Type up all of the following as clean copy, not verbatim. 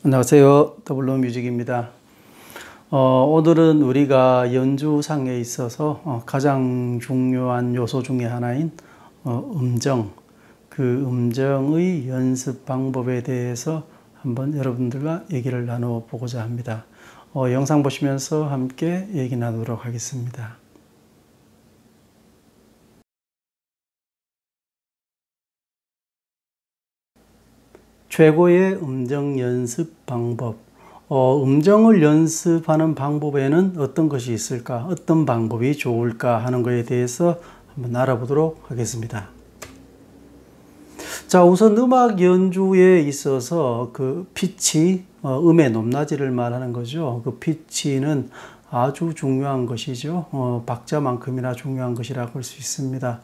안녕하세요. 더블로뮤직입니다. 오늘은 우리가 연주상에 있어서 가장 중요한 요소 중에 하나인 음정, 그 음정의 연습 방법에 대해서 한번 여러분들과 얘기를 나눠보고자 합니다. 영상 보시면서 함께 얘기 나누도록 하겠습니다. 최고의 음정 연습 방법. 음정을 연습하는 방법에는 어떤 것이 있을까? 어떤 방법이 좋을까? 하는 것에 대해서 한번 알아보도록 하겠습니다. 자, 우선 음악 연주에 있어서 그 피치, 음의 높낮이를 말하는 거죠. 그 피치는 아주 중요한 것이죠. 박자만큼이나 중요한 것이라고 할 수 있습니다.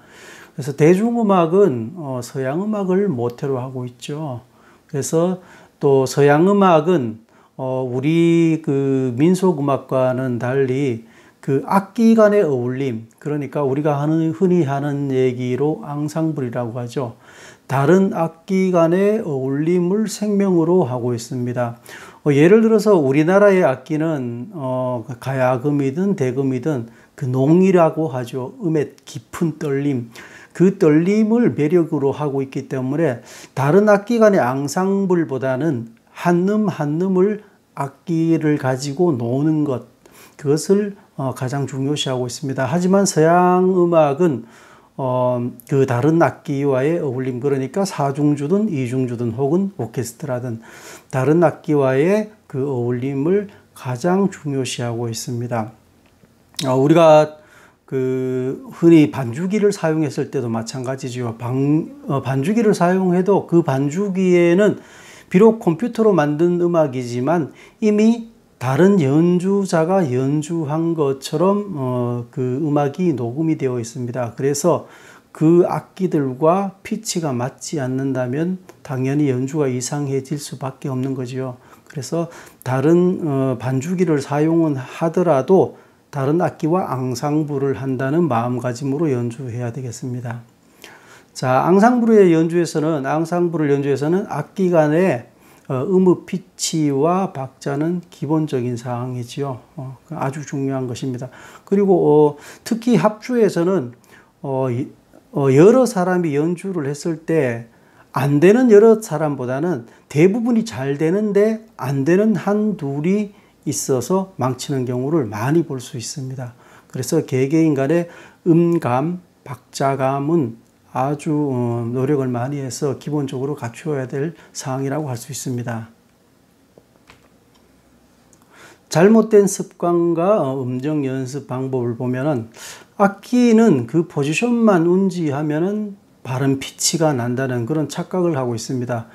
그래서 대중음악은 서양 음악을 모태로 하고 있죠. 그래서 또 서양 음악은 우리 그 민속 음악과는 달리 그 악기 간의 어울림, 그러니까 우리가 흔히 하는 얘기로 앙상블이라고 하죠. 다른 악기 간의 어울림을 생명으로 하고 있습니다. 예를 들어서 우리나라의 악기는 가야금이든 대금이든 그 농이라고 하죠. 음의 깊은 떨림. 그 떨림을 매력으로 하고 있기 때문에 다른 악기 간의 앙상블보다는 한 음 한 음을 악기를 가지고 노는 것, 그것을 가장 중요시하고 있습니다. 하지만 서양 음악은 그 다른 악기와의 어울림, 그러니까 사중주든 이중주든 혹은 오케스트라든 다른 악기와의 그 어울림을 가장 중요시하고 있습니다. 우리가 그 흔히 반주기를 사용했을 때도 마찬가지죠. 반주기를 사용해도 그 반주기에는 비록 컴퓨터로 만든 음악이지만 이미 다른 연주자가 연주한 것처럼 그 음악이 녹음이 되어 있습니다. 그래서 그 악기들과 피치가 맞지 않는다면 당연히 연주가 이상해질 수밖에 없는 거죠. 그래서 다른 반주기를 사용은 하더라도 다른 악기와 앙상블을 한다는 마음가짐으로 연주해야 되겠습니다. 자, 앙상블을 연주에서는 악기 간의 음의 피치와 박자는 기본적인 사항이지요. 아주 중요한 것입니다. 그리고 특히 합주에서는 여러 사람이 연주를 했을 때 안 되는 여러 사람보다는 대부분이 잘 되는데 안 되는 한 둘이 있어서 망치는 경우를 많이 볼 수 있습니다. 그래서 개개인 간의 음감, 박자감은 아주 노력을 많이 해서 기본적으로 갖추어야 될 사항이라고 할 수 있습니다. 잘못된 습관과 음정 연습 방법을 보면은 악기는 그 포지션만 운지하면은 바른 피치가 난다는 그런 착각을 하고 있습니다.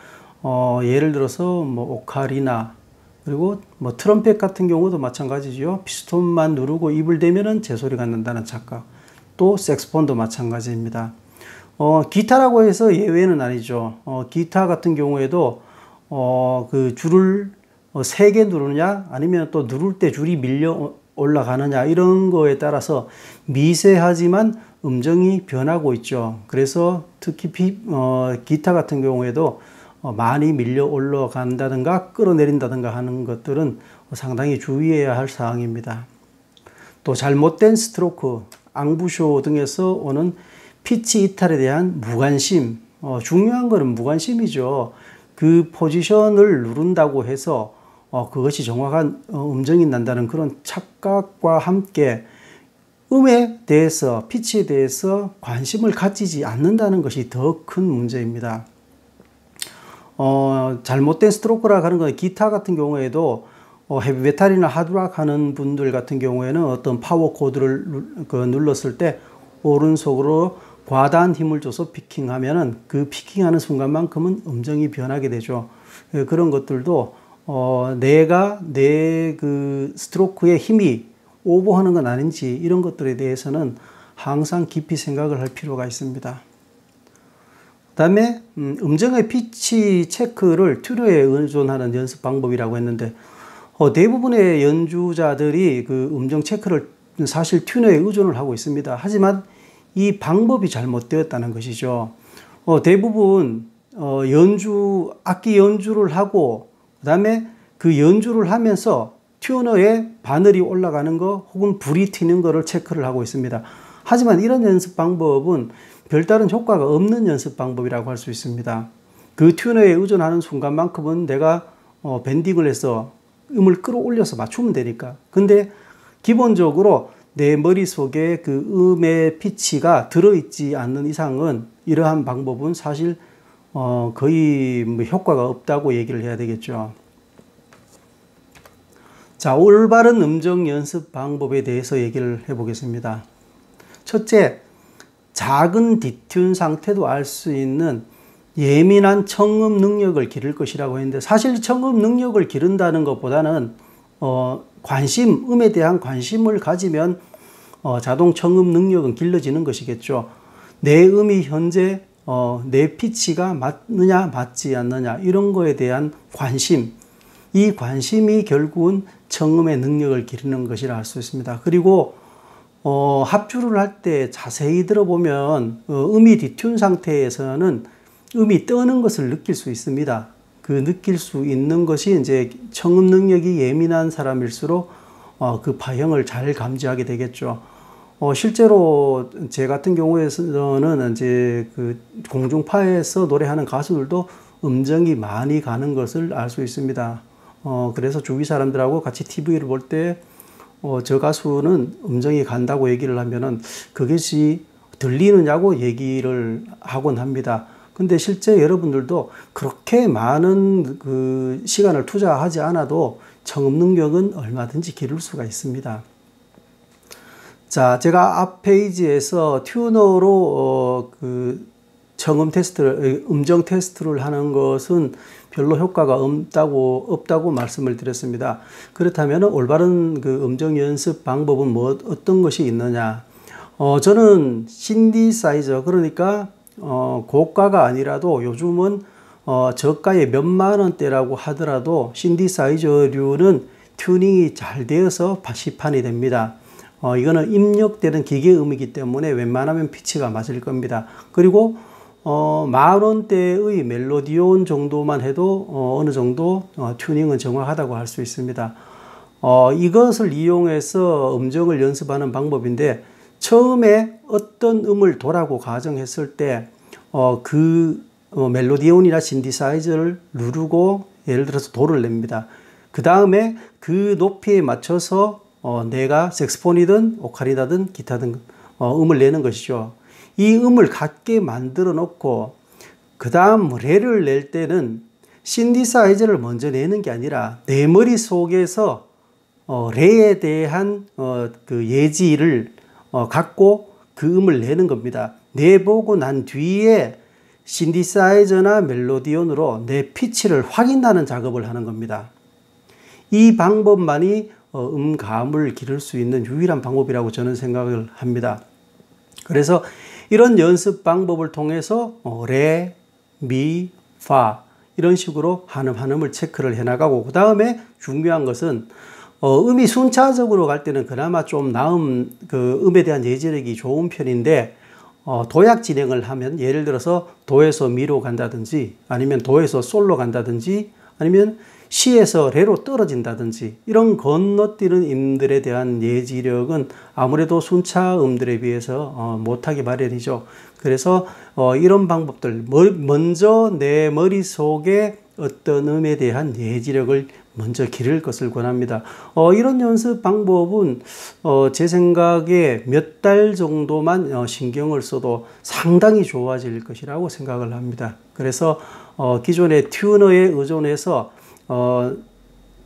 예를 들어서 오카리나, 그리고 트럼펫 같은 경우도 마찬가지죠. 피스톤만 누르고 입을 대면은 제 소리가 난다는 착각. 또 색소폰도 마찬가지입니다. 기타라고 해서 예외는 아니죠. 기타 같은 경우에도 그 줄을 3개 누르냐 아니면 또 누를 때 줄이 밀려 올라가느냐 이런 거에 따라서 미세하지만 음정이 변하고 있죠. 그래서 특히 기타 같은 경우에도 많이 밀려 올라간다든가 끌어내린다든가 하는 것들은 상당히 주의해야 할 사항입니다. 또 잘못된 스트로크, 앙부쇼 등에서 오는 피치 이탈에 대한 무관심, 중요한 것은 무관심이죠. 그 포지션을 누른다고 해서 그것이 정확한 음정이 난다는 그런 착각과 함께 음에 대해서, 피치에 대해서 관심을 가지지 않는다는 것이 더 큰 문제입니다. 잘못된 스트로크라 하는 건 기타 같은 경우에도 헤비메탈이나 하드락 하는 분들 같은 경우에는 어떤 파워 코드를 눌렀을 때 오른손으로 과다한 힘을 줘서 피킹하면은 그 피킹하는 순간만큼은 음정이 변하게 되죠. 그런 것들도 내가 내 그 스트로크의 힘이 오버하는 건 아닌지 이런 것들에 대해서는 항상 깊이 생각을 할 필요가 있습니다. 그 다음에 음정의 피치 체크를 튜너에 의존하는 연습 방법이라고 했는데 대부분의 연주자들이 그 음정 체크를 사실 튜너에 의존을 하고 있습니다. 하지만 이 방법이 잘못되었다는 것이죠. 대부분 악기 연주를 하고 그 다음에 그 연주를 하면서 튜너에 바늘이 올라가는 거 혹은 불이 튀는 거를 체크를 하고 있습니다. 하지만 이런 연습 방법은 별다른 효과가 없는 연습 방법이라고 할 수 있습니다. 그 튜너에 의존하는 순간만큼은 내가 밴딩을 해서 음을 끌어올려서 맞추면 되니까. 근데 기본적으로 내 머릿속에 그 음의 피치가 들어있지 않는 이상은 이러한 방법은 사실 거의 뭐 효과가 없다고 얘기를 해야 되겠죠. 자, 올바른 음정 연습 방법에 대해서 얘기를 해보겠습니다. 첫째, 작은 디튠 상태도 알 수 있는 예민한 청음 능력을 기를 것이라고 했는데, 사실 청음 능력을 기른다는 것보다는 음에 대한 관심을 가지면 자동 청음 능력은 길러지는 것이겠죠. 내 음이 현재 내 피치가 맞느냐 맞지 않느냐 이런 거에 대한 관심, 이 관심이 결국은 청음의 능력을 기르는 것이라 할 수 있습니다. 그리고 합주를 할 때 자세히 들어보면 음이 디튠 상태에서는 음이 떠는 것을 느낄 수 있습니다. 그 느낄 수 있는 것이 이제 청음 능력이 예민한 사람일수록 그 파형을 잘 감지하게 되겠죠. 실제로 제 같은 경우에는 이제 그 공중파에서 노래하는 가수들도 음정이 많이 가는 것을 알 수 있습니다. 그래서 주위 사람들하고 같이 TV를 볼 때 저 가수는 음정이 간다고 얘기를 하면은 그것이 들리느냐고 얘기를 하곤 합니다. 근데 실제 여러분들도 그렇게 많은 그 시간을 투자하지 않아도 청음 능력은 얼마든지 기를 수가 있습니다. 자, 제가 앞 페이지에서 튜너로 그 청음 테스트를, 음정 테스트를 하는 것은 별로 효과가 없다고 말씀을 드렸습니다. 그렇다면 올바른 그 음정 연습 방법은 어떤 것이 있느냐? 저는 신디사이저, 그러니까 고가가 아니라도 요즘은 저가에 몇만 원대라고 하더라도 신디사이저류는 튜닝이 잘 되어서 시판이 됩니다. 이거는 입력되는 기계음이기 때문에 웬만하면 피치가 맞을 겁니다. 그리고 만 원대의 멜로디온 정도만 해도 어느 정도 튜닝은 정확하다고 할 수 있습니다. 이것을 이용해서 음정을 연습하는 방법인데, 처음에 어떤 음을 도라고 가정했을 때 그 멜로디온이나 신디사이저를 누르고 예를 들어서 도를 냅니다. 그 다음에 그 높이에 맞춰서 내가 색스폰이든 오카리나든 기타든 음을 내는 것이죠. 이 음을 같게 만들어 놓고 그 다음 레를 낼 때는 신디사이저를 먼저 내는 게 아니라 내 머릿속에서 레에 대한 그 예지를 갖고 그 음을 내는 겁니다. 내보고 난 뒤에 신디사이저나 멜로디온으로 내 피치를 확인하는 작업을 하는 겁니다. 이 방법만이 음감을 기를 수 있는 유일한 방법이라고 저는 생각을 합니다. 그래서 이런 연습 방법을 통해서 레, 미, 파 이런 식으로 한음을 체크를 해나가고, 그 다음에 중요한 것은 음이 순차적으로 갈 때는 그나마 좀 나은 그 음에 대한 예지력이 좋은 편인데, 도약 진행을 하면 예를 들어서 도에서 미로 간다든지 아니면 도에서 솔로 간다든지 아니면 시에서 레로 떨어진다든지 이런 건너뛰는 음들에 대한 예지력은 아무래도 순차 음들에 비해서 못하기 마련이죠. 그래서 이런 방법들, 먼저 내 머릿속에 어떤 음에 대한 예지력을 먼저 기를 것을 권합니다. 이런 연습 방법은 제 생각에 몇 달 정도만 신경을 써도 상당히 좋아질 것이라고 생각을 합니다. 그래서 기존의 튜너에 의존해서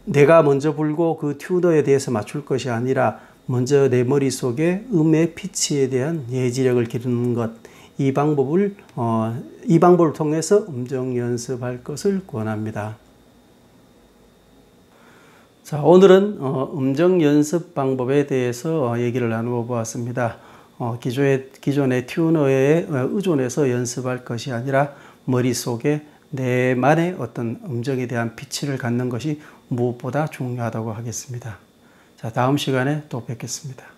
내가 먼저 불고 그 튜너에 대해서 맞출 것이 아니라 먼저 내 머릿속에 음의 피치에 대한 예지력을 기르는 것, 이 방법을 통해서 음정 연습할 것을 권합니다. 자, 오늘은 음정 연습 방법에 대해서 얘기를 나누어 보았습니다. 기존의 튜너에 의존해서 연습할 것이 아니라 머릿속에 내만의 어떤 음정에 대한 피치를 갖는 것이 무엇보다 중요하다고 하겠습니다. 자, 다음 시간에 또 뵙겠습니다.